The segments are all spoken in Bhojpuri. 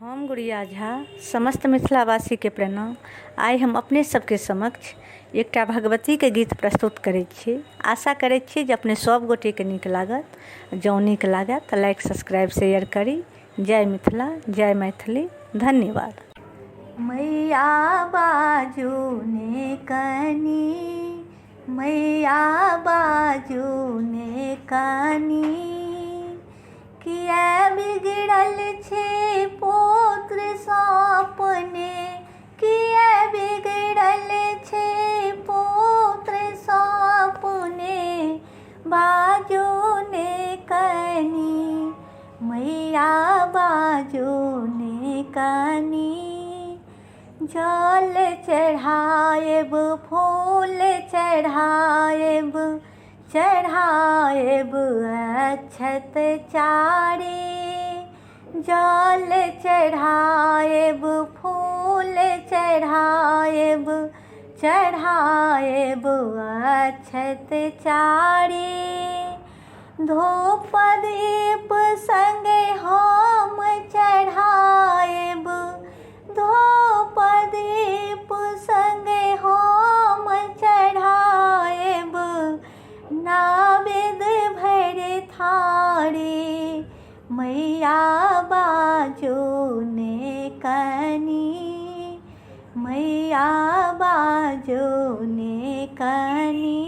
हम गुड़िया झा समस्त मिथिलावासी के प्रणाम। आइ हम अपने सबके समक्ष एकटा भगवती के गीत प्रस्तुत करैत छी। आशा करैत छी जे अपने सब गोटे के नीक लागत। जँ नीक लागत तऽ लाइक सब्सक्राइब शेयर करी। जय मिथिला, जय मैथिली, धन्यवाद। मैया बाजू ने कनी, मैया बाजू ने कनी, किया बिगड़ल छे पुत्र सपने, किया बिगड़ल छे पुत्र सपने, बाजू ने कनी, मैया बाजू ने कनी। जल चढ़ाएब, फूल चढ़ाएब, चढ़ाएब अक्षत चारि। जल चढ़ाएब, फूल चढ़ाएब, चढ़ाएब अक्षत चारि। धूप दीप संगे हम चढ़ाएब, धूप दीप संगे हम चढ़ाएब, नावेद भर थारी, मैया बाजू ने कनी, मैया बाजू ने कनी।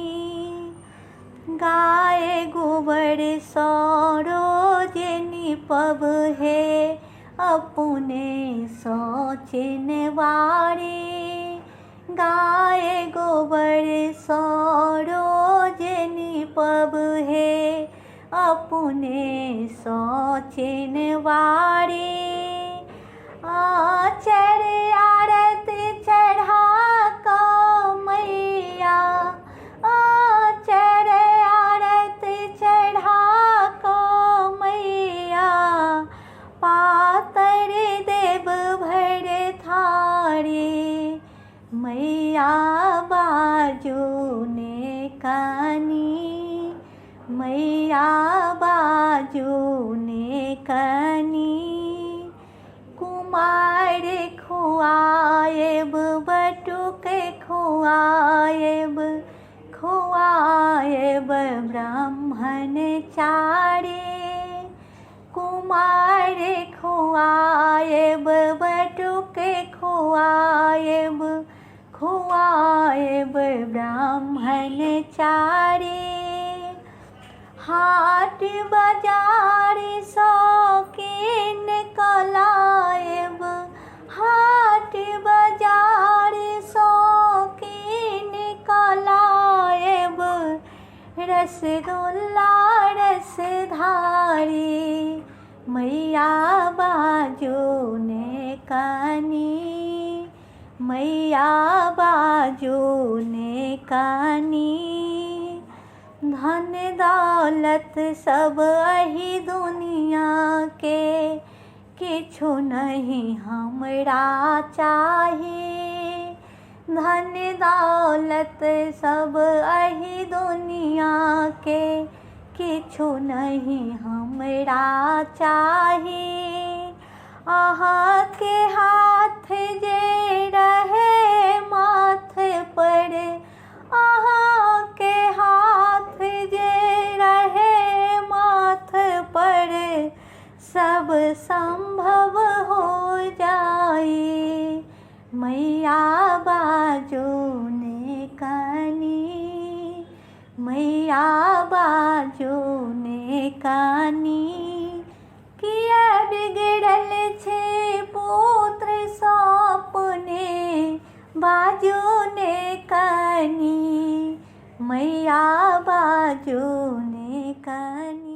गाय गोबर सरोज निपब है, अपने सोचनवारे। गाय गोबर सरोज निपब है, अपने सोचनवारे। आचर आरत चढ़ा का मैया, आचर आरत चढ़ा का मैया, पातर देव भर थारी, मैया बाजू ने कनी, मैया बाजू ने कनी। कुमार खुआएब, बटुक खुआएब, खुआएब ब्राह्मण चारि। कुमार खुआएब, बटुक खुआएब, खुआएब ब्राह्मण चारि। हाट बाजार शौकीन कलाएब, हाट बाजार शौकीन कलाएब, रसगुल्ला रसधारी, मैया बाजू ने कनी, मैया बाजू ने कनी। धन दौलत सब अही दुनिया के, किछु नहीं हमरा चाही। धन दौलत सब अही दुनिया के, किछु नहीं हमरा चाही। अहाँ के हाथ जे रहे माथ पर, अहाँ के हाथ जे रहे माथ पर, सब संभव हो जाए, मैया बाजू ने कनी, मैया बाजू ने कनी। किया बिगड़ल छे पुत्र सपने, बाजू ने कनी, मैया बाजू ने कनी।